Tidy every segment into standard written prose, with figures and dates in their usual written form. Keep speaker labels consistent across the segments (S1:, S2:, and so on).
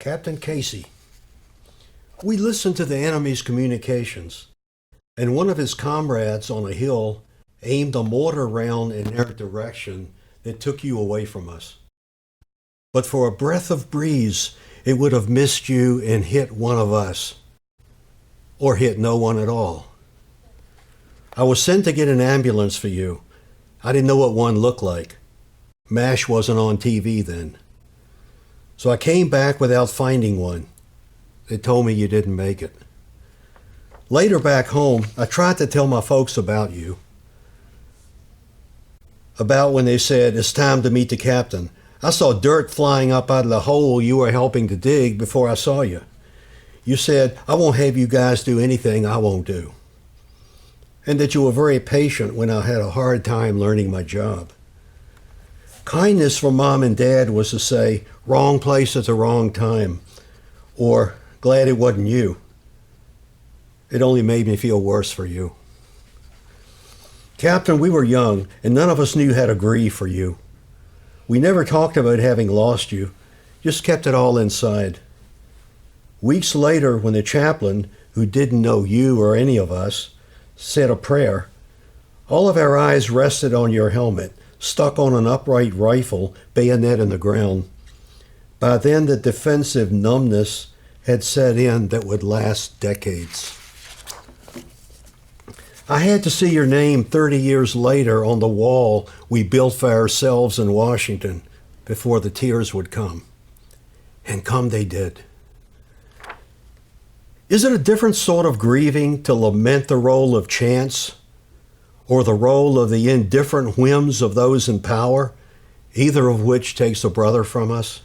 S1: Captain Casey. We listened to the enemy's communications, and one of his comrades on a hill aimed a mortar round in their direction that took you away from us. But for a breath of breeze, it would have missed you and hit one of us, or hit no one at all. I was sent to get an ambulance for you. I didn't know what one looked like. MASH wasn't on TV then. So I came back without finding one. They told me you didn't make it. Later back home, I tried to tell my folks about you. About when they said, it's time to meet the captain. I saw dirt flying up out of the hole you were helping to dig before I saw you. You said, I won't have you guys do anything I won't do. And that you were very patient when I had a hard time learning my job. Kindness from Mom and Dad was to say, wrong place at the wrong time, or glad it wasn't you. It only made me feel worse for you. Captain, we were young, and none of us knew how to grieve for you. We never talked about having lost you, just kept it all inside. Weeks later, when the chaplain, who didn't know you or any of us, said a prayer, all of our eyes rested on your helmet, stuck on an upright rifle, bayonet in the ground. By then, the defensive numbness had set in that would last decades. I had to see your name 30 years later on the wall we built for ourselves in Washington before the tears would come. And come they did. Is it a different sort of grieving to lament the role of chance or the role of the indifferent whims of those in power, either of which takes a brother from us?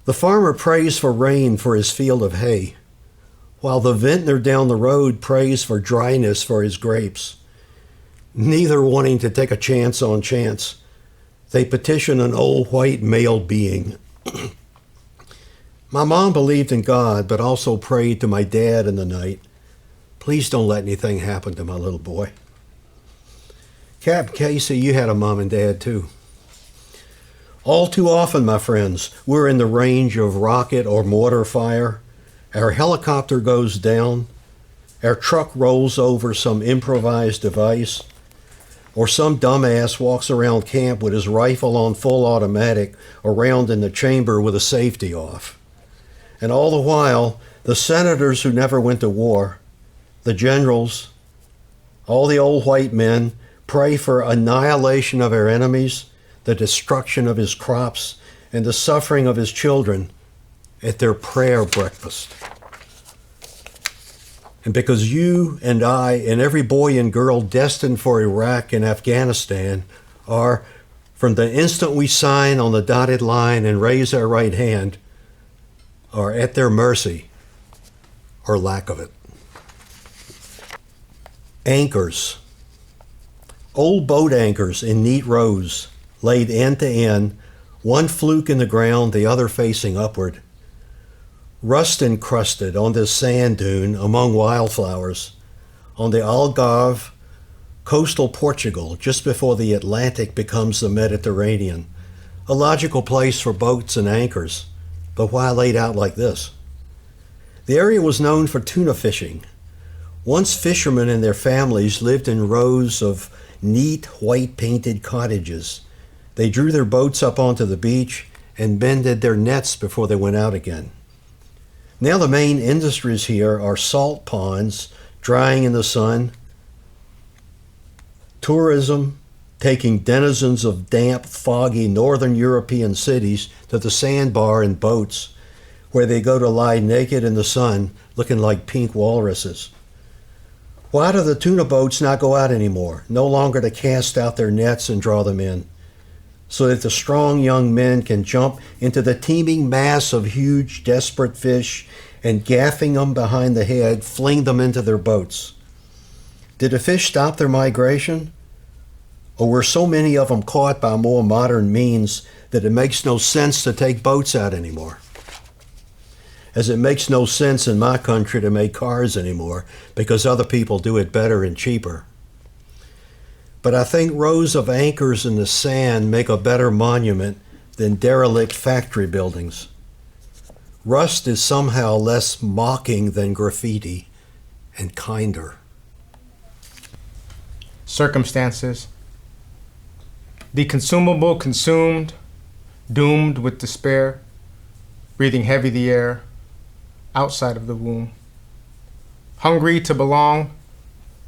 S1: The farmer prays for rain for his field of hay, while the vintner down the road prays for dryness for his grapes. Neither wanting to take a chance on chance, they petition an old white male being. My mom believed in God, but also prayed to my dad in the night, please don't let anything happen to my little boy. Cap Casey, you had a mom and dad too. All too often, my friends, we're in the range of rocket or mortar fire. Our helicopter goes down. Our truck rolls over some improvised device. Or some dumbass walks around camp with his rifle on full automatic around in the chamber with the safety off. And all the while, the senators who never went to war, the generals, all the old white men pray for annihilation of our enemies, the destruction of his crops, and the suffering of his children at their prayer breakfast. And because you and I and every boy and girl destined for Iraq and Afghanistan are, from the instant we sign on the dotted line and raise our right hand, are at their mercy or lack of it. Anchors. Old boat anchors in neat rows, laid end to end, one fluke in the ground, the other facing upward. Rust encrusted on this sand dune among wildflowers, on the Algarve, coastal Portugal, just before the Atlantic becomes the Mediterranean. A logical place for boats and anchors, but why laid out like this? The area was known for tuna fishing. Once fishermen and their families lived in rows of neat white painted cottages. They drew their boats up onto the beach and mended their nets before they went out again. Now the main industries here are salt ponds drying in the sun, tourism taking denizens of damp, foggy northern European cities to the sandbar in boats where they go to lie naked in the sun looking like pink walruses. Why do the tuna boats not go out anymore, no longer to cast out their nets and draw them in, so that the strong young men can jump into the teeming mass of huge, desperate fish and, gaffing them behind the head, fling them into their boats? Did the fish stop their migration? Or were so many of them caught by more modern means that it makes no sense to take boats out anymore? As it makes no sense in my country to make cars anymore because other people do it better and cheaper. But I think rows of anchors in the sand make a better monument than derelict factory buildings. Rust is somehow less mocking than graffiti and kinder.
S2: Circumstances. The consumable consumed, doomed with despair, breathing heavy the air outside of the womb. Hungry to belong,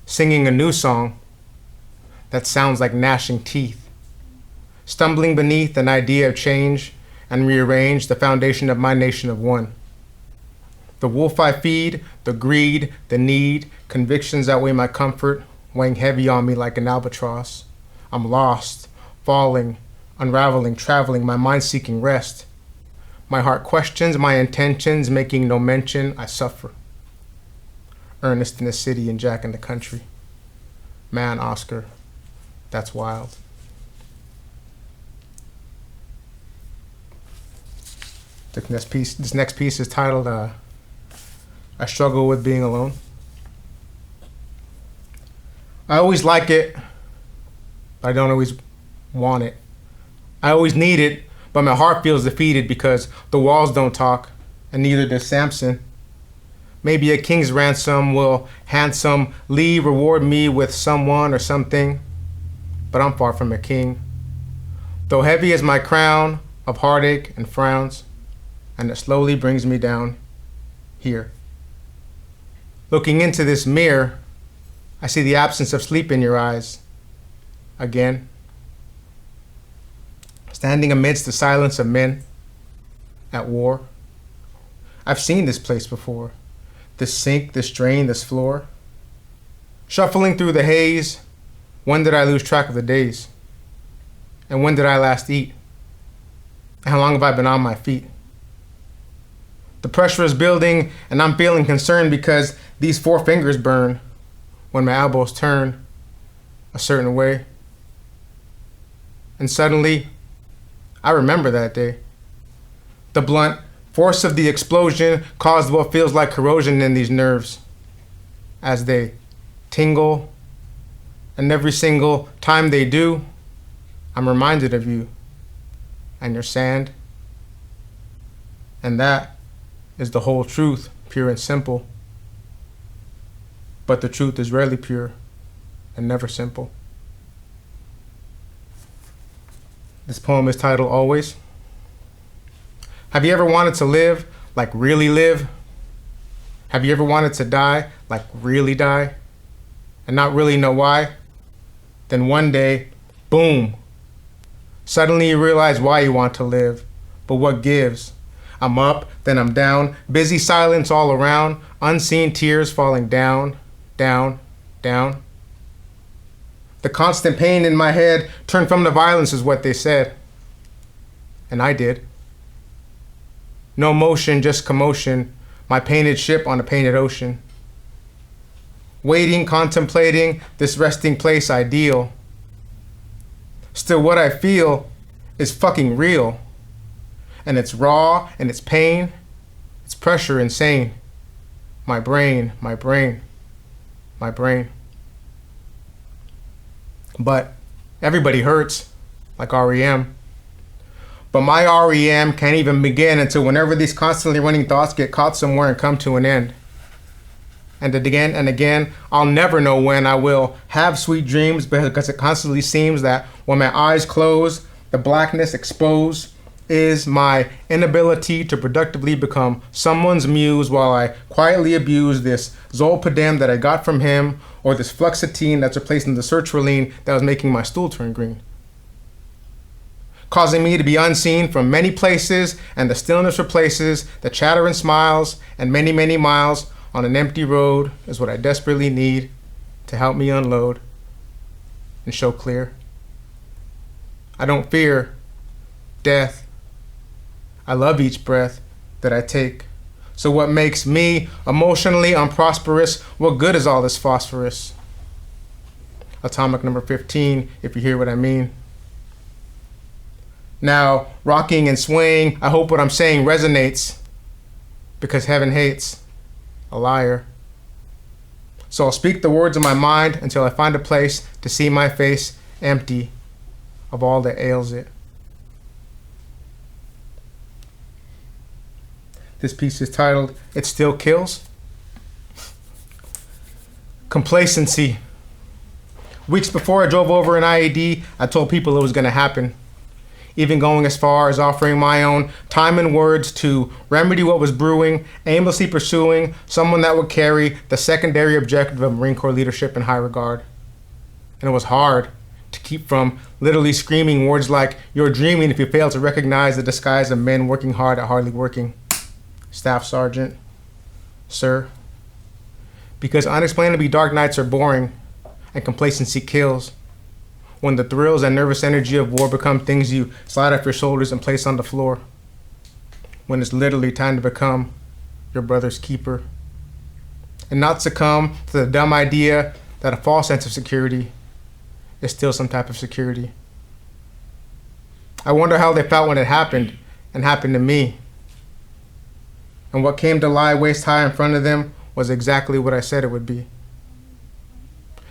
S2: singing a new song that sounds like gnashing teeth, stumbling beneath an idea of change and rearrange the foundation of my nation of one. The wolf I feed, the greed, the need, convictions outweigh my comfort, weighing heavy on me like an albatross. I'm lost, falling, unraveling, traveling, my mind seeking rest. My heart questions my intentions, making no mention, I suffer. Ernest in the city and Jack in the country. Man, Oscar, that's wild. This next piece is titled, I Struggle with Being Alone. I always like it, but I don't always want it. I always need it, but my heart feels defeated because the walls don't talk, and neither does Samson. Maybe a king's ransom will handsomely reward me with someone or something, but I'm far from a king. Though heavy is my crown of heartache and frowns, and it slowly brings me down here. Looking into this mirror, I see the absence of sleep in your eyes. Again. Standing amidst the silence of men at war. I've seen this place before. This sink, this drain, this floor. Shuffling through the haze, when did I lose track of the days? And when did I last eat? And how long have I been on my feet? The pressure is building, and I'm feeling concerned because these four fingers burn when my elbows turn a certain way. And suddenly, I remember that day. The blunt force of the explosion caused what feels like corrosion in these nerves as they tingle, and every single time they do, I'm reminded of you and your sand. And that is the whole truth, pure and simple. But the truth is rarely pure and never simple. This poem is titled Always. Have you ever wanted to live, like really live? Have you ever wanted to die, like really die, and not really know why? Then one day, boom, suddenly you realize why you want to live, but what gives? I'm up, then I'm down, busy silence all around, unseen tears falling down, down, down. The constant pain in my head turned from the violence is what they said. And I did. No motion, just commotion, my painted ship on a painted ocean. Waiting, contemplating this resting place ideal. Still what I feel is fucking real. And it's raw, and it's pain, it's pressure insane. My brain, my brain, my brain. But everybody hurts, like REM. But my REM can't even begin until whenever these constantly running thoughts get caught somewhere and come to an end. And again, I'll never know when I will have sweet dreams because it constantly seems that when my eyes close, the blackness exposed is my inability to productively become someone's muse while I quietly abuse this zolpidem that I got from him or this fluoxetine that's replacing the sertraline that was making my stool turn green. Causing me to be unseen from many places, and the stillness replaces the chatter and smiles, and many, many miles on an empty road is what I desperately need to help me unload and show clear. I don't fear death. I love each breath that I take. So what makes me emotionally unprosperous? What good is all this phosphorus? Atomic number 15, if you hear what I mean. Now, rocking and swaying, I hope what I'm saying resonates, because heaven hates a liar. So I'll speak the words of my mind until I find a place to see my face empty of all that ails it. This piece is titled, It Still Kills. Complacency. Weeks before I drove over an IED, I told people it was going to happen. Even going as far as offering my own time and words to remedy what was brewing, aimlessly pursuing someone that would carry the secondary objective of Marine Corps leadership in high regard. And it was hard to keep from literally screaming words like, "You're dreaming if you fail to recognize the disguise of men working hard at hardly working." Staff Sergeant, sir. Because unexplainably dark nights are boring and complacency kills. When the thrills and nervous energy of war become things you slide off your shoulders and place on the floor. When it's literally time to become your brother's keeper. And not succumb to the dumb idea that a false sense of security is still some type of security. I wonder how they felt when it happened, and happened to me. And what came to lie waist high in front of them was exactly what I said it would be.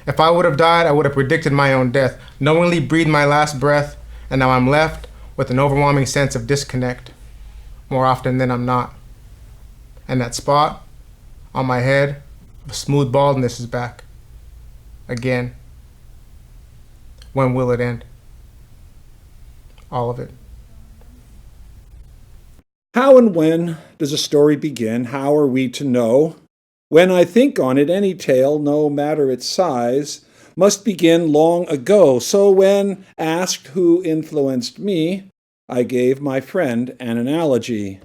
S2: If I would have died, I would have predicted my own death, knowingly breathed my last breath, and now I'm left with an overwhelming sense of disconnect, more often than I'm not. And that spot on my head of smooth baldness is back. Again. When will it end? All of it.
S3: How and when does a story begin? How are we to know? When I think on it, any tale, no matter its size, must begin long ago. So when asked who influenced me, I gave my friend an analogy.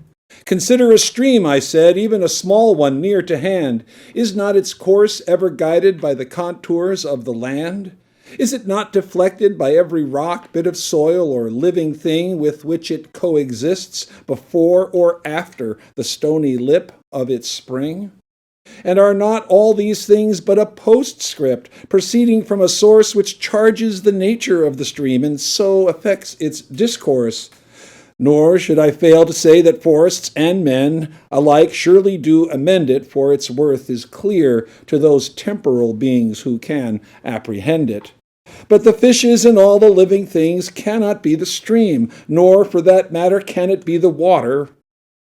S3: Consider a stream, I said, even a small one near to hand. Is not its course ever guided by the contours of the land? Is it not deflected by every rock, bit of soil, or living thing with which it coexists before or after the stony lip of its spring? And are not all these things but a postscript, proceeding from a source which charges the nature of the stream and so affects its discourse? Nor should I fail to say that forests and men alike surely do amend it, for its worth is clear to those temporal beings who can apprehend it. But the fishes and all the living things cannot be the stream, nor, for that matter, can it be the water,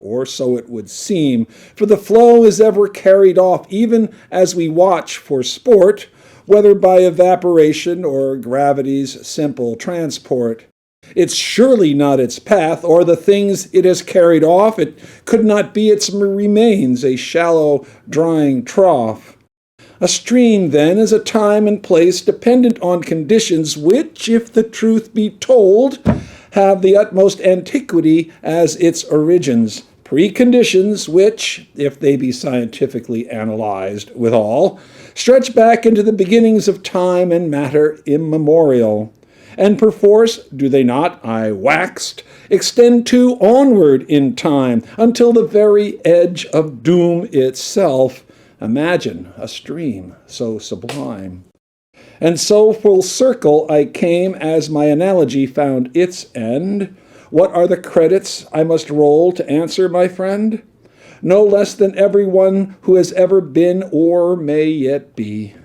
S3: or so it would seem, for the flow is ever carried off, even as we watch for sport, whether by evaporation or gravity's simple transport. It's surely not its path, or the things it has carried off. It could not be its remains, a shallow, drying trough. A stream, then, is a time and place dependent on conditions which, if the truth be told, have the utmost antiquity as its origins. Preconditions which, if they be scientifically analyzed withal, stretch back into the beginnings of time and matter immemorial. And perforce, do they not, I waxed, extend too onward in time, until the very edge of doom itself. Imagine a stream so sublime. And so full circle I came as my analogy found its end. What are the credits I must roll to answer, my friend? No less than everyone who has ever been or may yet be.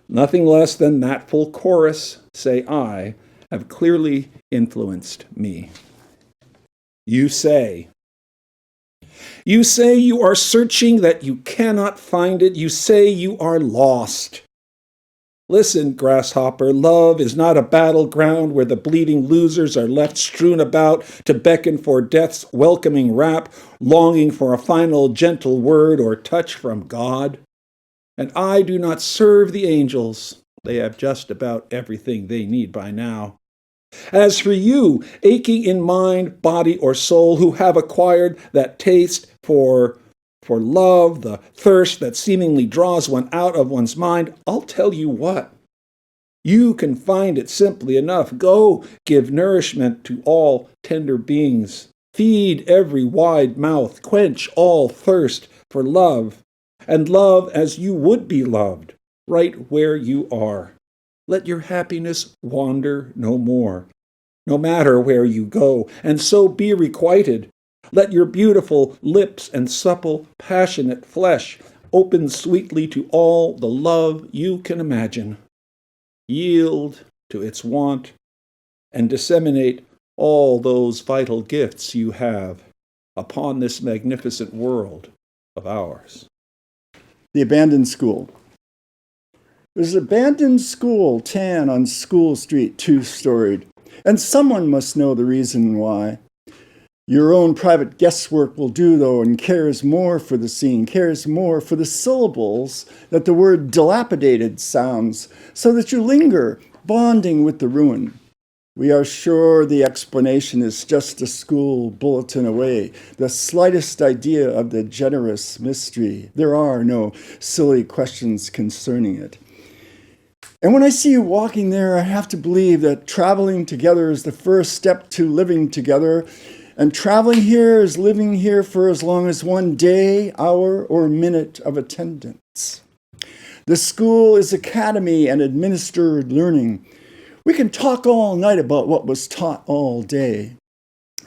S3: Nothing less than that full chorus, say I, have clearly influenced me. You say you are searching, that you cannot find it. You say you are lost. Listen, grasshopper, love is not a battleground where the bleeding losers are left strewn about to beckon for death's welcoming rap, longing for a final gentle word or touch from God. And I do not serve the angels. They have just about everything they need by now. As for you, aching in mind, body, or soul, who have acquired that taste for love, the thirst that seemingly draws one out of one's mind, I'll tell you what. You can find it simply enough. Go give nourishment to all tender beings. Feed every wide mouth. Quench all thirst for love. And love as you would be loved, right where you are. Let your happiness wander no more, no matter where you go, and so be requited. Let your beautiful lips and supple, passionate flesh open sweetly to all the love you can imagine. Yield to its want, and disseminate all those vital gifts you have. upon this magnificent world of ours.
S4: The abandoned school. There's an abandoned school, tan on School Street, two-storied, and someone must know the reason why. Your own private guesswork will do, though, and cares more for the scene, cares more for the syllables that the word dilapidated sounds, so that you linger, bonding with the ruin. We are sure the explanation is just a school bulletin away, the slightest idea of the generous mystery. There are no silly questions concerning it. And when I see you walking there, I have to believe that traveling together is the first step to living together. And traveling here is living here for as long as one day, hour, or minute of attendance. The school is academy and administered learning. We can talk all night about what was taught all day.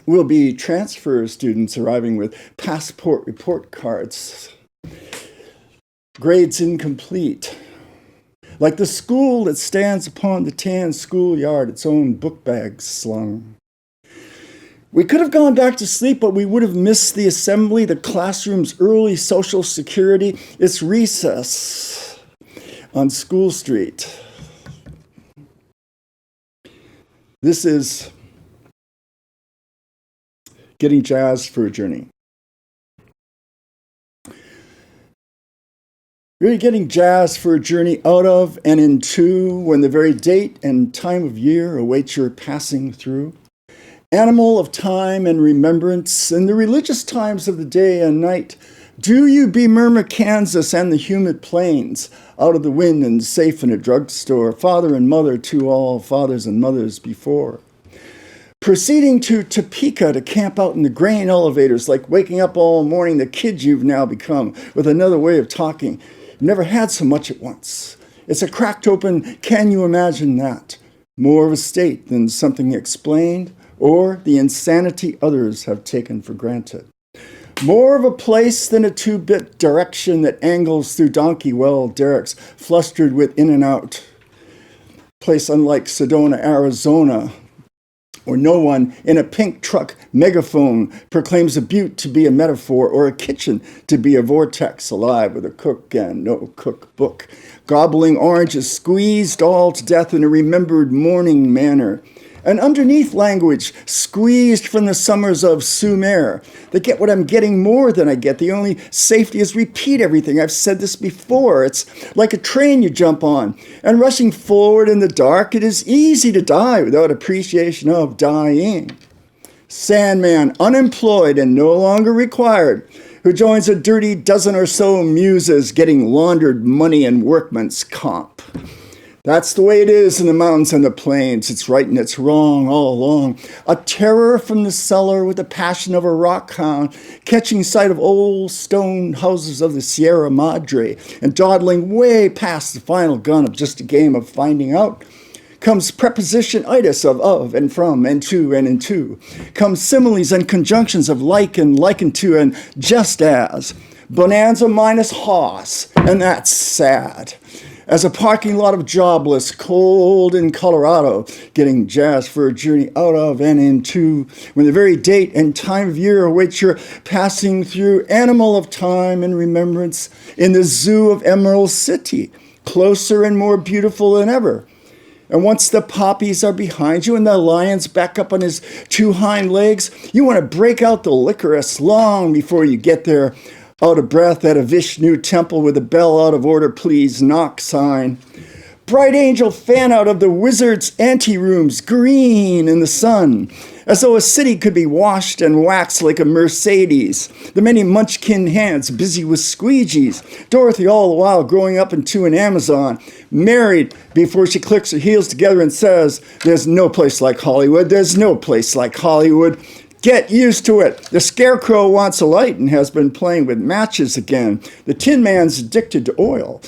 S4: We'll be transfer students arriving with passport report cards. Grades incomplete. Like the school that stands upon the tan schoolyard, its own book bags slung. We could have gone back to sleep, but we would have missed the assembly, the classroom's early social security, its recess on School Street. This is getting jazzed for a journey. Really getting jazzed for a journey out of and into when the very date and time of year awaits your passing through. Animal of time and remembrance, in the religious times of the day and night, do you bemurmur Kansas and the humid plains, out of the wind and safe in a drugstore, father and mother to all fathers and mothers before? Proceeding to Topeka to camp out in the grain elevators, like waking up all morning the kid you've now become, with another way of talking. You've never had so much at once. It's a cracked open, can you imagine that? More of a state than something explained, or the insanity others have taken for granted. More of a place than a two-bit direction that angles through donkey well derricks, flustered with in and out. Place unlike Sedona, Arizona, where no one in a pink truck megaphone proclaims a butte to be a metaphor or a kitchen to be a vortex alive with a cook and no cookbook. Gobbling oranges squeezed all to death in a remembered morning manner. And underneath language, squeezed from the summers of Sumer. They get what I'm getting more than I get. The only safety is repeat everything. I've said this before. It's like a train you jump on. And rushing forward in the dark, it is easy to die without appreciation of dying. Sandman, unemployed and no longer required, who joins a dirty dozen or so muses getting laundered money and workman's comp. That's the way it is in the mountains and the plains. It's right and it's wrong all along. A terror from the cellar with the passion of a rock hound, catching sight of old stone houses of the Sierra Madre and dawdling way past the final gun of just a game of finding out. Comes preposition-itis of and from and to and into. Comes similes and conjunctions of like and likened to and just as. Bonanza minus hoss, and that's sad. As a parking lot of jobless, cold in Colorado, getting jazzed for a journey out of and into, when the very date and time of year awaits your passing through, animal of time and remembrance, in the zoo of Emerald City, closer and more beautiful than ever. And once the poppies are behind you and the lion's back up on his two hind legs, you want to break out the licorice long before you get there, out of breath at a Vishnu temple with a bell out of order, please knock sign. Bright angel fan out of the wizard's anterooms, green in the sun, as though a city could be washed and waxed like a Mercedes. The many munchkin hands busy with squeegees. Dorothy all the while growing up into an Amazon, married before she clicks her heels together and says, "There's no place like Hollywood. There's no place like Hollywood." Get used to it. The scarecrow wants a light and has been playing with matches again. The Tin Man's addicted to oil.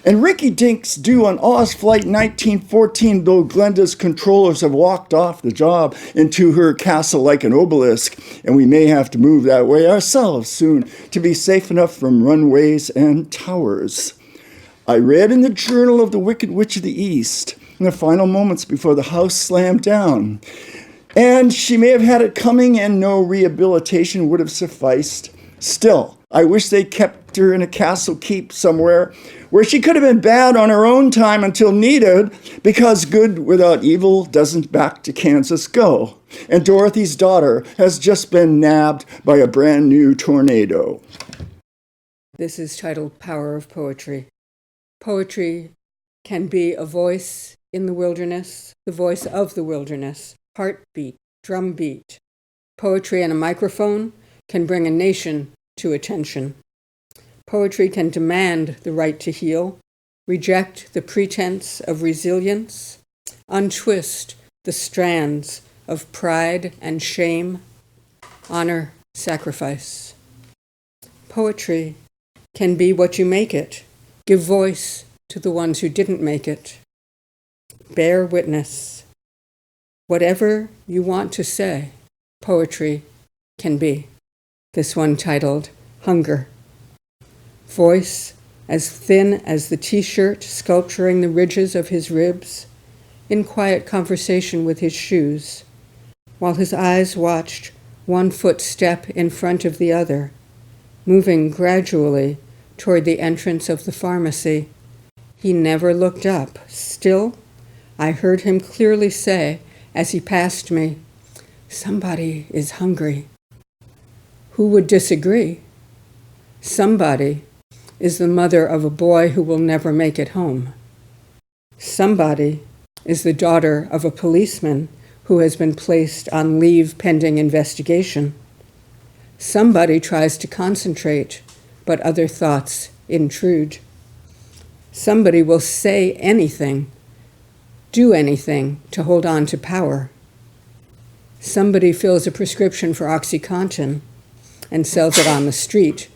S4: And Ricky Dink's due on Oz Flight 1914, though Glenda's controllers have walked off the job into her castle like an obelisk, and we may have to move that way ourselves soon to be safe enough from runways and towers. I read in the Journal of the Wicked Witch of the East, in the final moments before the house slammed down, And she may have had it coming and no rehabilitation would have sufficed. Still, I wish they kept her in a castle keep somewhere where she could have been bad on her own time until needed, because good without evil doesn't back to Kansas go. And Dorothy's daughter has just been nabbed by a brand new tornado.
S5: This is titled Power of Poetry. Poetry can be a voice in the wilderness, the voice of the wilderness, heartbeat, drumbeat. Poetry and a microphone can bring a nation to attention. Poetry can demand the right to heal, reject the pretense of resilience, untwist the strands of pride and shame, honor, sacrifice. Poetry can be what you make it, give voice to the ones who didn't make it. Bear witness. Whatever you want to say, poetry can be. This one titled Hunger. Voice as thin as the t-shirt sculpturing the ridges of his ribs, in quiet conversation with his shoes, while his eyes watched one footstep in front of the other, moving gradually toward the entrance of the pharmacy. He never looked up. Still, I heard him clearly say, as he passed me, "Somebody is hungry." Who would disagree? Somebody is the mother of a boy who will never make it home. Somebody is the daughter of a policeman who has been placed on leave pending investigation. Somebody tries to concentrate, but other thoughts intrude. Somebody will say anything, do anything to hold on to power. Somebody fills a prescription for OxyContin and sells it on the street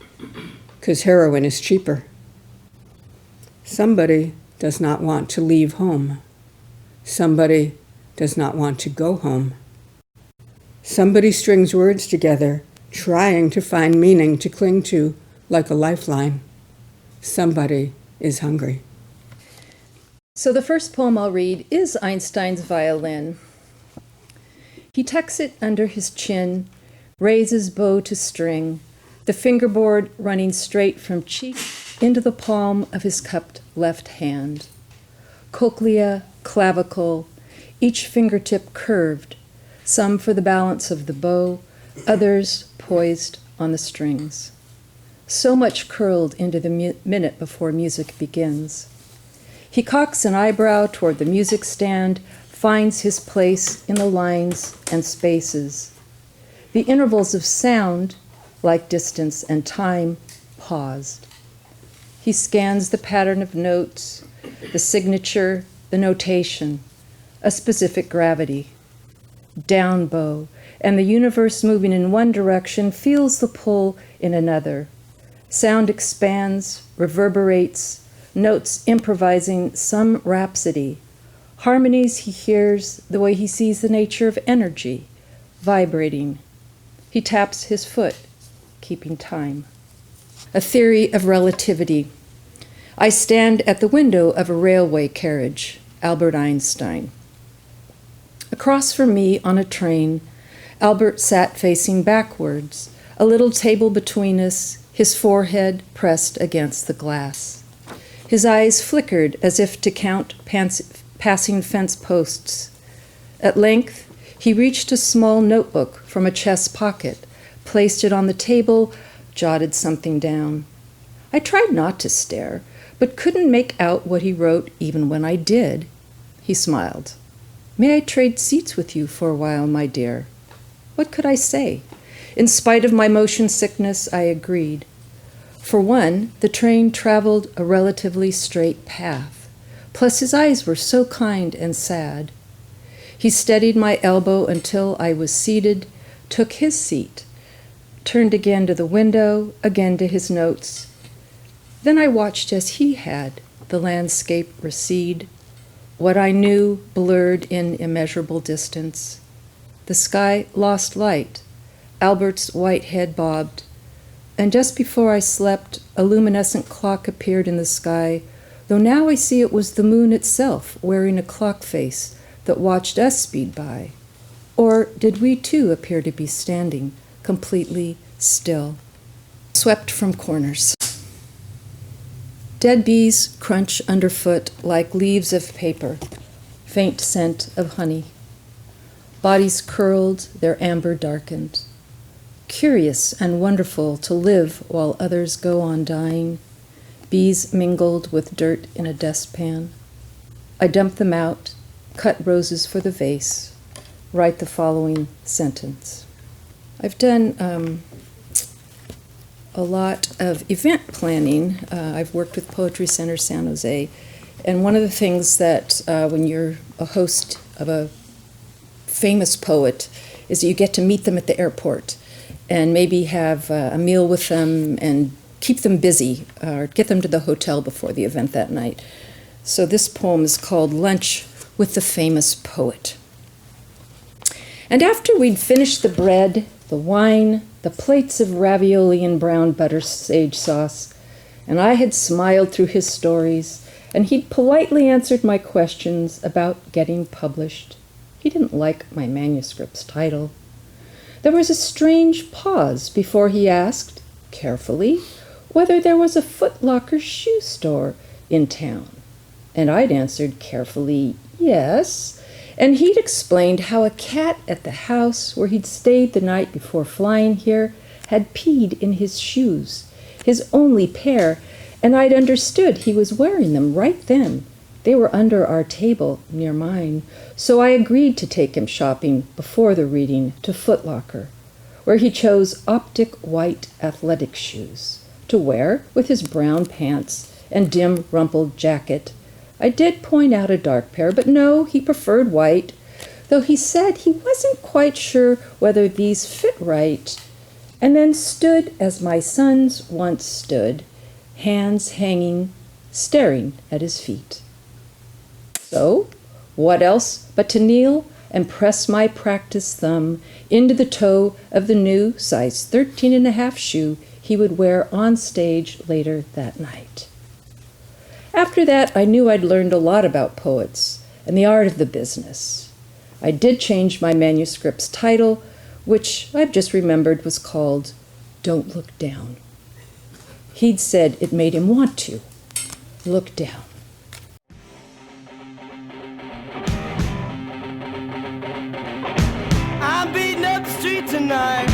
S5: because heroin is cheaper. Somebody does not want to leave home. Somebody does not want to go home. Somebody strings words together, trying to find meaning to cling to like a lifeline. Somebody is hungry.
S6: So the first poem I'll read is Einstein's Violin. He tucks it under his chin, raises bow to string, the fingerboard running straight from cheek into the palm of his cupped left hand. Cochlea, clavicle, each fingertip curved, some for the balance of the bow, others poised on the strings. So much curled into the minute before music begins. He cocks an eyebrow toward the music stand, finds his place in the lines and spaces. The intervals of sound, like distance and time, paused. He scans the pattern of notes, the signature, the notation, a specific gravity. Down bow, and the universe moving in one direction feels the pull in another. Sound expands, reverberates, notes improvising some rhapsody. Harmonies he hears the way he sees the nature of energy, vibrating. He taps his foot, keeping time. A theory of relativity. I stand at the window of a railway carriage, Albert Einstein. Across from me on a train, Albert sat facing backwards, a little table between us, his forehead pressed against the glass. His eyes flickered as if to count passing fence posts. At length, he reached a small notebook from a chest pocket, placed it on the table, jotted something down. I tried not to stare, but couldn't make out what he wrote even when I did. He smiled. "May I trade seats with you for a while, my dear?" What could I say? In spite of my motion sickness, I agreed. For one, the train traveled a relatively straight path. Plus, his eyes were so kind and sad. He steadied my elbow until I was seated, took his seat, turned again to the window, again to his notes. Then I watched as he had, the landscape recede. What I knew blurred in immeasurable distance. The sky lost light. Albert's white head bobbed. And just before I slept, a luminescent clock appeared in the sky, though now I see it was the moon itself wearing a clock face that watched us speed by. Or did we too appear to be standing completely still, swept from corners? Dead bees crunch underfoot like leaves of paper, faint scent of honey. Bodies curled, their amber darkened. Curious and wonderful to live while others go on dying. Bees mingled with dirt in a dustpan. I dump them out, cut roses for the vase, write the following sentence. I've done a lot of event planning. I've worked with Poetry Center San Jose, and one of the things that when you're a host of a famous poet is that you get to meet them at the airport and maybe have a meal with them and keep them busy or get them to the hotel before the event that night. So this poem is called Lunch with the Famous Poet. And after we'd finished the bread, the wine, the plates of ravioli and brown butter sage sauce, and I had smiled through his stories, and he'd politely answered my questions about getting published. He didn't like my manuscript's title. There was a strange pause before he asked, carefully, whether there was a Foot Locker shoe store in town. And I'd answered carefully, yes. And he'd explained how a cat at the house where he'd stayed the night before flying here had peed in his shoes, his only pair, and I'd understood he was wearing them right then. They were under our table near mine, so I agreed to take him shopping before the reading to Foot Locker, where he chose optic white athletic shoes to wear with his brown pants and dim rumpled jacket. I did point out a dark pair, but no, he preferred white, though he said he wasn't quite sure whether these fit right, and then stood as my sons once stood, hands hanging, staring at his feet. So, what else but to kneel and press my practice thumb into the toe of the new size 13.5 shoe he would wear on stage later that night. After that, I knew I'd learned a lot about poets and the art of the business. I did change my manuscript's title, which I've just remembered was called Don't Look Down. He'd said it made him want to look down.
S7: I'm beating up the street tonight.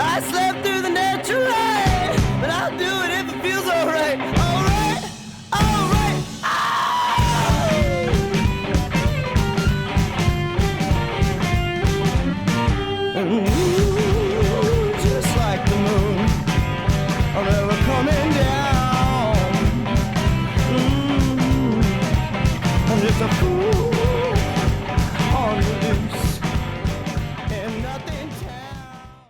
S7: I slept through the natural light, but I'll do it if it feels alright. Alright, alright, oh.